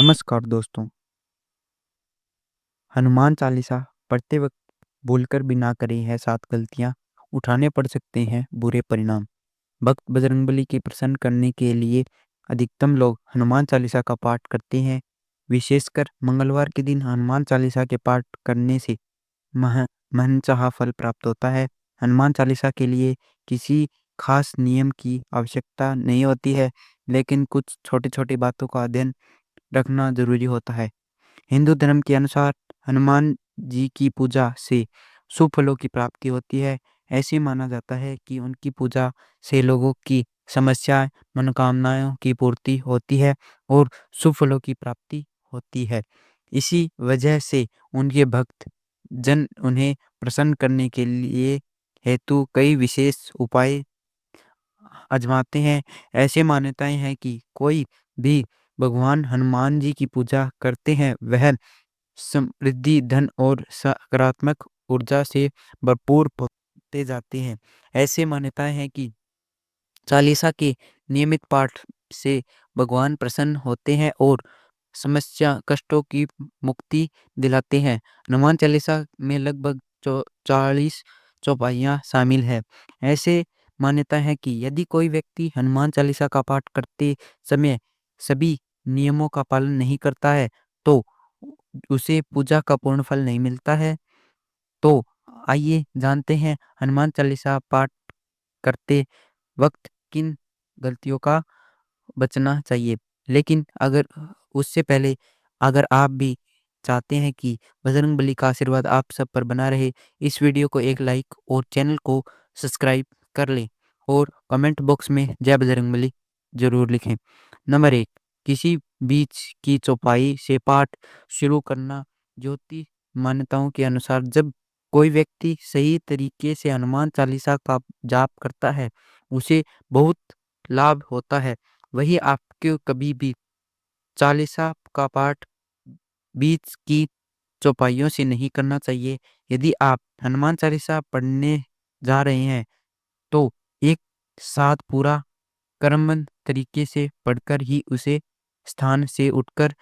नमस्कार दोस्तों। हनुमान चालीसा पढ़ते वक्त भूलकर भी ना करें यह 7 गलतियाँ, उठाने पड़ सकते हैं बुरे परिणाम। भक्त बजरंगबली के प्रसन्न करने के लिए अधिकतम लोग हनुमान चालीसा का पाठ करते हैं। विशेषकर मंगलवार के दिन हनुमान चालीसा के पाठ करने से मह मनचाहा फल प्राप्त होता है। हनुमान चालीसा के लिए किसी खास नियम की आवश्यकता नहीं होती है, लेकिन कुछ छोटी-छोटी बातों का ध्यान रखना ज़रूरी होता है। हिंदू धर्म के अनुसार हनुमान जी की पूजा से शुभ फलों की प्राप्ति होती है। ऐसे माना जाता है कि उनकी पूजा से लोगों की समस्याएं, मनोकामनाओं की पूर्ति होती है और शुभ फलों की प्राप्ति होती है। इसी वजह से उनके भक्त जन उन्हें प्रसन्न करने के लिए हेतु कई विशेष उपाय आजमाते हैं। ऐसे मान्यताएं हैं कि कोई भी भगवान हनुमान जी की पूजा करते हैं वह समृद्धि, धन और सकारात्मक ऊर्जा से भरपूर होते जाते हैं। ऐसे मान्यताएं हैं कि चालीसा के नियमित पाठ से भगवान प्रसन्न होते हैं और समस्या कष्टों की मुक्ति दिलाते हैं। हनुमान चालीसा में लगभग 40 चौपाइयाँ शामिल है। ऐसे मान्यता है कि यदि कोई व्यक्ति हनुमान चालीसा का पाठ करते समय सभी नियमों का पालन नहीं करता है तो उसे पूजा का पूर्ण फल नहीं मिलता है। तो आइए जानते हैं हनुमान चालीसा पाठ करते वक्त किन गलतियों का बचना चाहिए। लेकिन अगर उससे पहले अगर आप भी चाहते हैं कि बजरंगबली का आशीर्वाद आप सब पर बना रहे, इस वीडियो को एक लाइक और चैनल को सब्सक्राइब कर लें और कमेंट बॉक्स में जय बजरंगबली जरूर लिखें। नंबर 1, किसी बीच की चौपाई से पाठ शुरू करना। ज्योतिष मान्यताओं के अनुसार जब कोई व्यक्ति सही तरीके से हनुमान चालीसा का जाप करता है उसे बहुत लाभ होता है। वही आपको कभी भी चालीसा का पाठ बीच की चौपाइयों से नहीं करना चाहिए। यदि आप हनुमान चालीसा पढ़ने जा रहे हैं तो एक साथ पूरा क्रमबद्ध तरीके से पढ़कर ही उसे स्थान से उठकर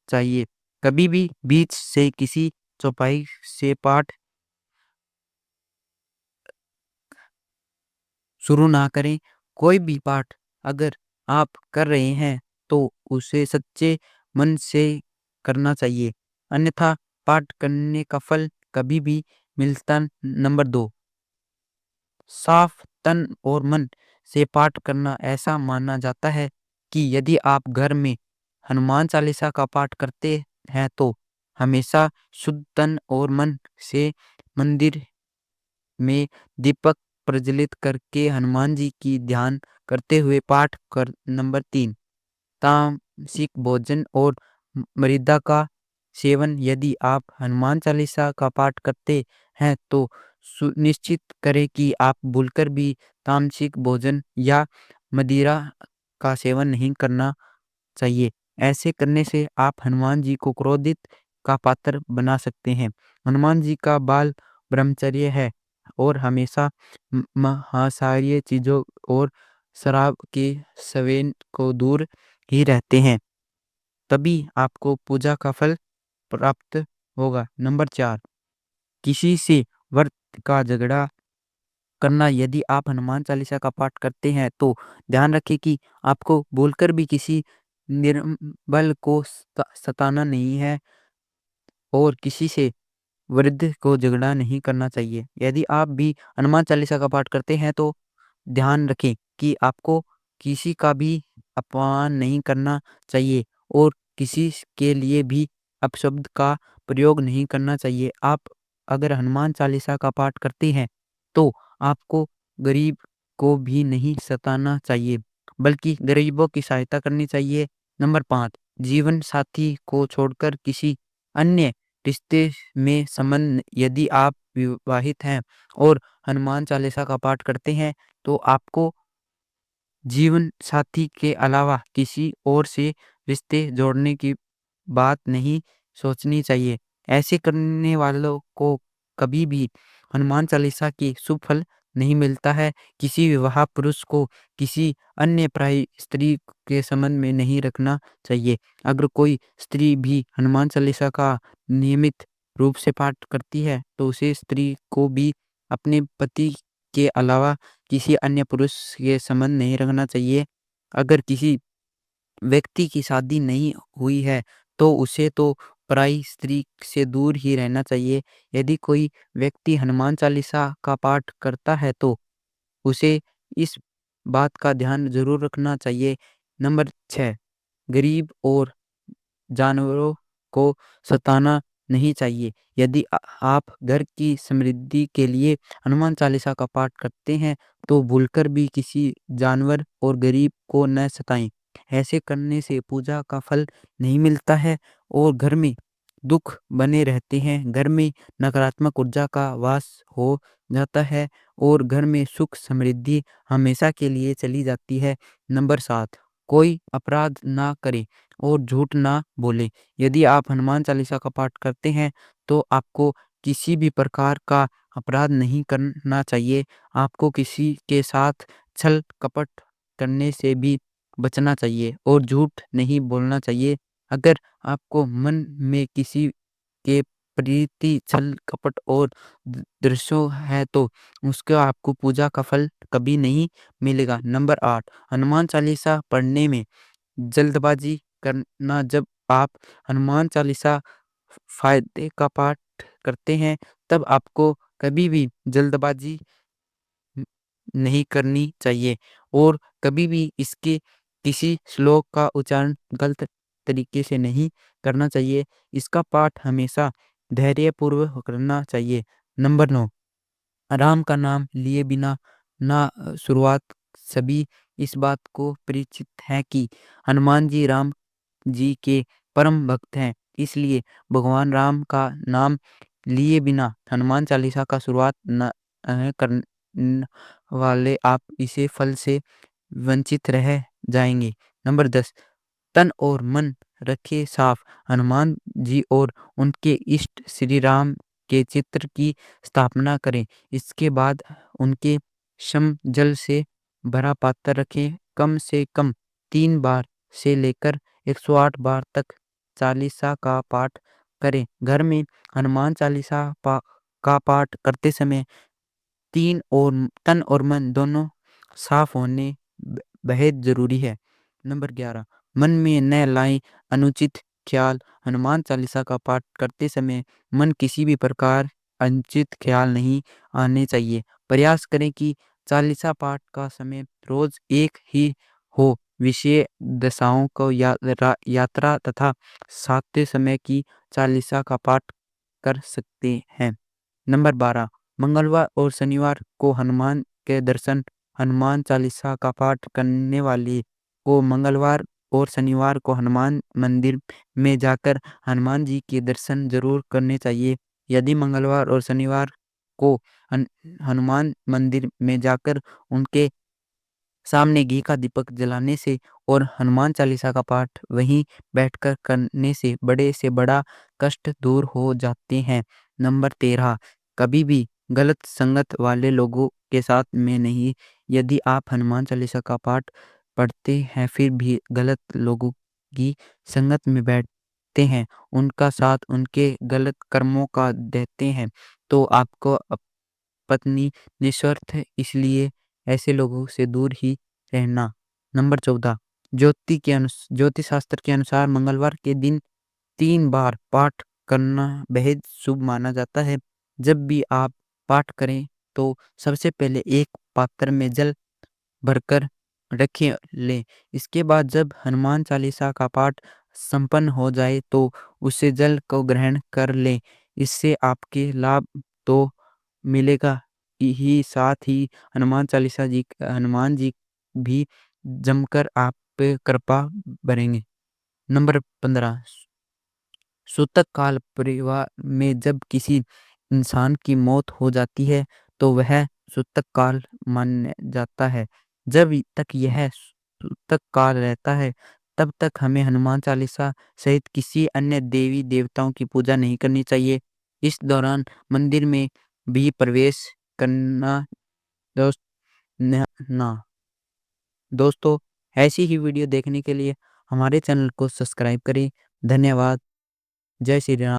चाहिए। कभी भी बीच से किसी चौपाई से पाठ शुरू ना करें। कोई भी पाठ अगर आप कर रहे हैं तो उसे सच्चे मन से करना चाहिए, अन्यथा पाठ करने का फल कभी भी मिलता। नंबर 2, साफ तन और मन से पाठ करना। ऐसा माना जाता है कि यदि आप घर में हनुमान चालीसा का पाठ करते हैं तो हमेशा शुद्ध तन और मन से मंदिर में दीपक प्रज्वलित करके हनुमान जी की ध्यान करते हुए पाठ कर। नंबर 3, तामसिक भोजन और मृदा का सेवन। यदि आप हनुमान चालीसा का पाठ करते हैं तो सुनिश्चित करें कि आप भूलकर भी तामसिक भोजन या मदिरा का सेवन नहीं करना चाहिए। ऐसे करने से आप हनुमान जी को क्रोधित का पात्र बना सकते हैं। हनुमान जी का बाल ब्रह्मचर्य है और हमेशा मांसाहारी चीज़ों और शराब के सेवन को दूर ही रहते हैं। तभी आपको पूजा का फल प्राप्त होगा। नंबर 4, किसी से व्रत का झगड़ा करना। यदि आप हनुमान चालीसा का पाठ करते हैं तो ध्यान रखें कि आपको बोलकर भी किसी निर्बल को सताना नहीं है और किसी से वृद्ध को झगड़ा नहीं करना चाहिए। यदि आप भी हनुमान चालीसा का पाठ करते हैं तो ध्यान रखें कि आपको किसी का भी अपमान नहीं करना चाहिए और किसी के लिए भी अपशब्द का प्रयोग नहीं करना चाहिए। आप अगर हनुमान चालीसा का पाठ करते हैं तो आपको गरीब को भी नहीं सताना चाहिए, बल्कि गरीबों की सहायता करनी चाहिए। नंबर 5, जीवन साथी को छोड़कर किसी अन्य रिश्ते में संबंध। यदि आप विवाहित हैं और हनुमान चालीसा का पाठ करते हैं तो आपको जीवन साथी के अलावा किसी और से रिश्ते जोड़ने की बात नहीं सोचनी चाहिए। ऐसे करने वालों को कभी भी हनुमान चालीसा की शुभ फल नहीं मिलता है। किसी विवाह पुरुष को किसी अन्य पराई स्त्री के संबंध में नहीं रखना चाहिए। अगर कोई स्त्री भी हनुमान चालीसा का नियमित रूप से पाठ करती है तो उसे स्त्री को भी अपने पति के अलावा किसी अन्य पुरुष के संबंध नहीं रखना चाहिए। अगर किसी व्यक्ति की शादी नहीं हुई है तो उसे तो पराई स्त्री से दूर ही रहना चाहिए। यदि कोई व्यक्ति हनुमान चालीसा का पाठ करता है तो उसे इस बात का ध्यान ज़रूर रखना चाहिए। नंबर 6, गरीब और जानवरों को सताना नहीं चाहिए। यदि आप घर की समृद्धि के लिए हनुमान चालीसा का पाठ करते हैं तो भूलकर भी किसी जानवर और गरीब को न सताएं। ऐसे करने से पूजा का फल नहीं मिलता है और घर में दुख बने रहते हैं। घर में नकारात्मक ऊर्जा का वास हो जाता है और घर में सुख समृद्धि हमेशा के लिए चली जाती है। नंबर 7, कोई अपराध ना करे और झूठ ना बोले। यदि आप हनुमान चालीसा का पाठ करते हैं तो आपको किसी भी प्रकार का अपराध नहीं करना चाहिए। आपको किसी के साथ छल कपट करने से भी बचना चाहिए और झूठ नहीं बोलना चाहिए। अगर आपको मन में किसी के प्रति छल कपट और दृश्यों है तो उसका आपको पूजा का फल कभी नहीं मिलेगा। नंबर 8, हनुमान चालीसा पढ़ने में जल्दबाजी करना। जब आप हनुमान चालीसा फायदे का पाठ करते हैं तब आपको कभी भी जल्दबाजी नहीं करनी चाहिए और कभी भी इसके किसी श्लोक का उच्चारण गलत तरीके से नहीं करना चाहिए। इसका पाठ हमेशा धैर्यपूर्वक करना चाहिए। नंबर 9, राम का नाम लिए बिना ना शुरुआत। सभी इस बात को परिचित है कि हनुमान जी राम जी के परम भक्त हैं। इसलिए भगवान राम का नाम लिए बिना हनुमान चालीसा का शुरुआत न करने वाले आप इसे फल से वंचित रह जाएंगे। नंबर 10, तन और मन रखे साफ। हनुमान जी और उनके इष्ट श्री राम के चित्र की स्थापना करें। इसके बाद उनके शम जल से भरा पात्र रखें। कम से कम 3 बार से लेकर 108 बार तक चालीसा का पाठ करें। घर में हनुमान चालीसा का पाठ करते समय तन और मन दोनों साफ होने बेहद जरूरी है। नंबर 11, मन में न लाएं अनुचित ख्याल। हनुमान चालीसा का पाठ करते समय मन किसी भी प्रकार अनुचित ख्याल नहीं आने चाहिए। प्रयास करें कि चालीसा पाठ का समय रोज एक ही हो। विषय दशाओं को यात्रा तथा सात्य समय की चालीसा का पाठ कर सकते हैं। नंबर 12, मंगलवार और शनिवार को हनुमान के दर्शन। हनुमान चालीसा का पाठ करने वाले को मंगलवार और शनिवार को हनुमान मंदिर में जाकर हनुमान जी के दर्शन जरूर करने चाहिए। यदि मंगलवार और शनिवार को हनुमान मंदिर में जाकर उनके सामने घी का दीपक जलाने से और हनुमान चालीसा का पाठ वहीं बैठकर करने से बड़ा कष्ट दूर हो जाते हैं। नंबर 13, कभी भी गलत संगत वाले लोगों के साथ में नहीं। यदि आप हनुमान चालीसा का पाठ पढ़ते हैं फिर भी गलत लोगों की संगत में बैठते हैं, उनका साथ उनके गलत कर्मों का देते हैं तो आपको पत्नी निस्वार्थ है, इसलिए ऐसे लोगों से दूर ही रहना। नंबर 14, ज्योतिष शास्त्र के अनुसार मंगलवार के दिन 3 बार पाठ करना बेहद शुभ माना जाता है। जब भी आप पाठ करें तो सबसे पहले एक पात्र में जल भरकर रखे लें। इसके बाद जब हनुमान चालीसा का पाठ संपन्न हो जाए तो उसे जल को ग्रहण कर लें। इससे आपके लाभ तो मिलेगा ही साथ ही हनुमान जी भी जमकर आप पे कृपा बरसेंगे। नंबर 15, सूतक काल परिवार में जब किसी इंसान की मौत हो जाती है तो वह सूतक काल माना जाता है। जब तक यह सूतक काल रहता है तब तक हमें हनुमान चालीसा सहित किसी अन्य देवी देवताओं की पूजा नहीं करनी चाहिए। इस दौरान मंदिर में भी प्रवेश करना दोस्त न- ना दोस्तों ऐसी ही वीडियो देखने के लिए हमारे चैनल को सब्सक्राइब करें। धन्यवाद। जय श्री राम।